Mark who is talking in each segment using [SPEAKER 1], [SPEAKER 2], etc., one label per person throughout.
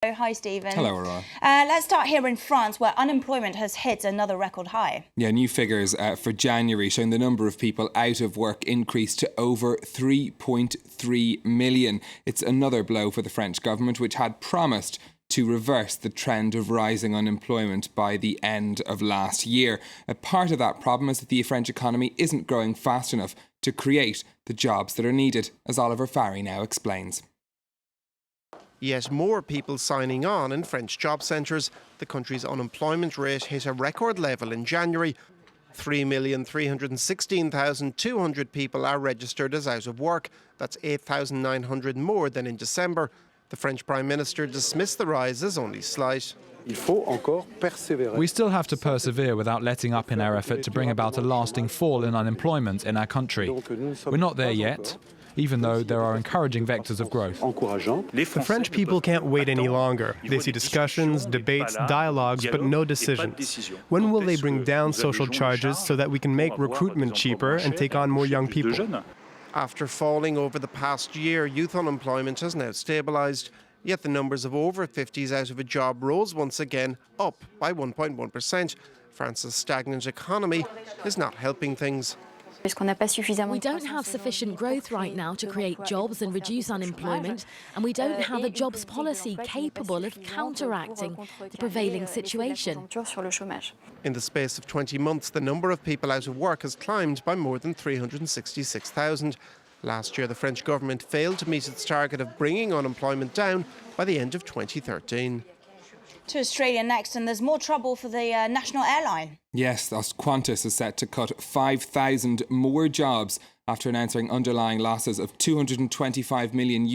[SPEAKER 1] Oh, hi, Stephen.
[SPEAKER 2] Hello, Aurora.
[SPEAKER 1] Let's start here in France, where unemployment has hit another record high.
[SPEAKER 2] Yeah, new figures for January showing the number of people out of work increased to over 3.3 million. It's another blow for the French government, which had promised to reverse the trend of rising unemployment by the end of last year. A part of that problem is that the French economy isn't growing fast enough to create the jobs that are needed, as Oliver Farry now explains.
[SPEAKER 3] Yet more people signing on in French job centres. The country's unemployment rate hit a record level in January. 3,316,200 people are registered as out of work. That's 8,900 more than in December. The French Prime Minister dismissed the rise as only slight.
[SPEAKER 4] We still have to persevere without letting up in our effort to bring about a lasting fall in unemployment in our country. We're not there yet, even though there are encouraging vectors of growth.
[SPEAKER 5] The French people can't wait any longer. They see discussions, debates, dialogues, but no decisions. When will they bring down social charges so that we can make recruitment cheaper and take on more young people?
[SPEAKER 3] After falling over the past year, youth unemployment has now stabilised. Yet the numbers of over 50s out of a job rose once again, up by 1.1%. France's stagnant economy is not helping things.
[SPEAKER 6] We don't have sufficient growth right now to create jobs and reduce unemployment, and we don't have a jobs policy capable of counteracting the prevailing situation.
[SPEAKER 3] In the space of 20 months, the number of people out of work has climbed by more than 366,000. Last year, the French government failed to meet its target of bringing unemployment down by the end of 2013.
[SPEAKER 1] To Australia next, and there's more trouble for the national airline.
[SPEAKER 2] Yes, Qantas is set to cut 5,000 more jobs after announcing underlying losses of $225 million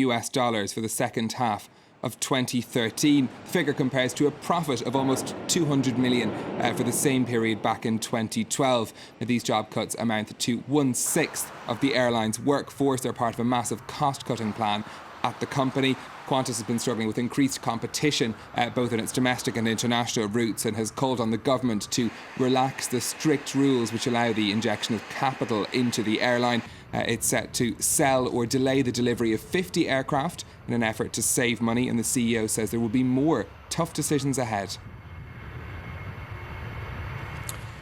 [SPEAKER 2] for the second half of 2013. The figure compares to a profit of almost $200 million for the same period back in 2012. Now, these job cuts amount to 1/6 of the airline's workforce. They're part of a massive cost-cutting plan at the company. Qantas has been struggling with increased competition both in its domestic and international routes, and has called on the government to relax the strict rules which allow the injection of capital into the airline. It's set to sell or delay the delivery of 50 aircraft in an effort to save money, and the CEO says there will be more tough decisions ahead.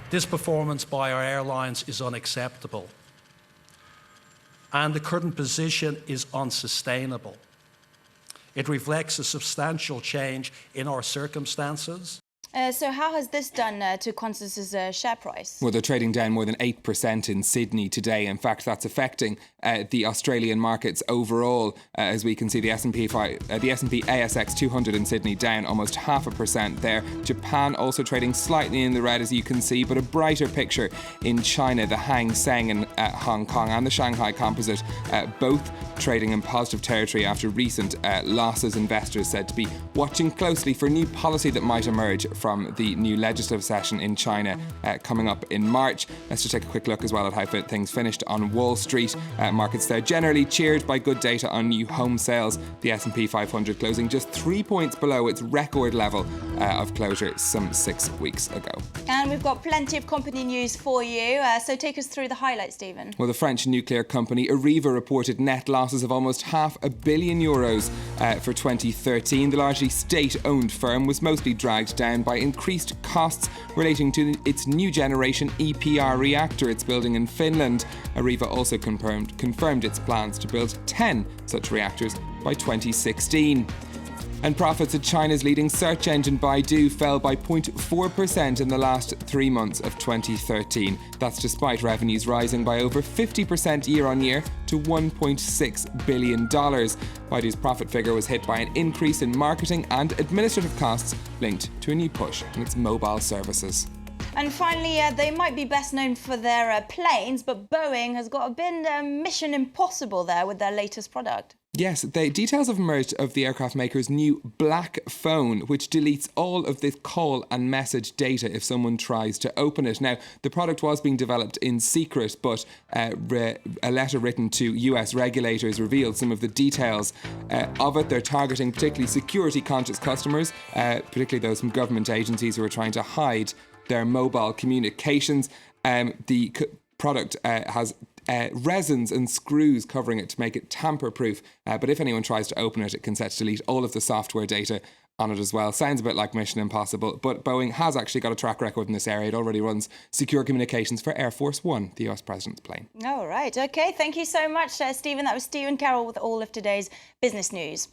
[SPEAKER 7] This performance by our airlines is unacceptable, and the current position is unsustainable. It reflects a substantial change in our circumstances.
[SPEAKER 1] So how has this done to Qantas's share price?
[SPEAKER 2] Well, they're trading down more than 8% in Sydney today. In fact, that's affecting the Australian markets overall. As we can see, the S&P ASX 200 in Sydney down almost 0.5% there. Japan also trading slightly in the red, as you can see, but a brighter picture in China. The Hang Seng in Hong Kong and the Shanghai Composite both trading in positive territory after recent losses. Investors said to be watching closely for new policy that might emerge from the new legislative session in China coming up in March. Let's just take a quick look as well at how things finished on Wall Street. Markets there generally cheered by good data on new home sales. The S&P 500 closing just 3 points below its record level of closure some 6 weeks ago.
[SPEAKER 1] And we've got plenty of company news for you, so take us through the highlights, Stephen.
[SPEAKER 2] Well, the French nuclear company Areva reported net losses of almost €500 million for 2013. The largely state-owned firm was mostly dragged down by increased costs relating to its new generation EPR reactor it's building in Finland. Areva also confirmed its plans to build 10 such reactors by 2016. And profits at China's leading search engine Baidu fell by 0.4% in the last 3 months of 2013. That's despite revenues rising by over 50% year on year to $1.6 billion. Baidu's profit figure was hit by an increase in marketing and administrative costs linked to a new push in its mobile services.
[SPEAKER 1] And finally, they might be best known for their planes, but Boeing has got a bit mission impossible there with their latest product.
[SPEAKER 2] Yes, the details have emerged of the aircraft maker's new black phone, which deletes all of the call and message data if someone tries to open it. Now, the product was being developed in secret, but a letter written to US regulators revealed some of the details of it. They're targeting particularly security-conscious customers, particularly those from government agencies who are trying to hide their mobile communications. The product has resins and screws covering it to make it tamper-proof. But if anyone tries to open it, it can set to delete all of the software data on it as well. Sounds a bit like Mission Impossible, but Boeing has actually got a track record in this area. It already runs secure communications for Air Force One, the US President's plane.
[SPEAKER 1] All right, OK, thank you so much, Stephen. That was Stephen Carroll with all of today's business news.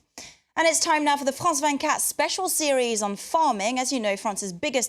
[SPEAKER 1] And it's time now for the France 24 special series on farming. As you know, France's biggest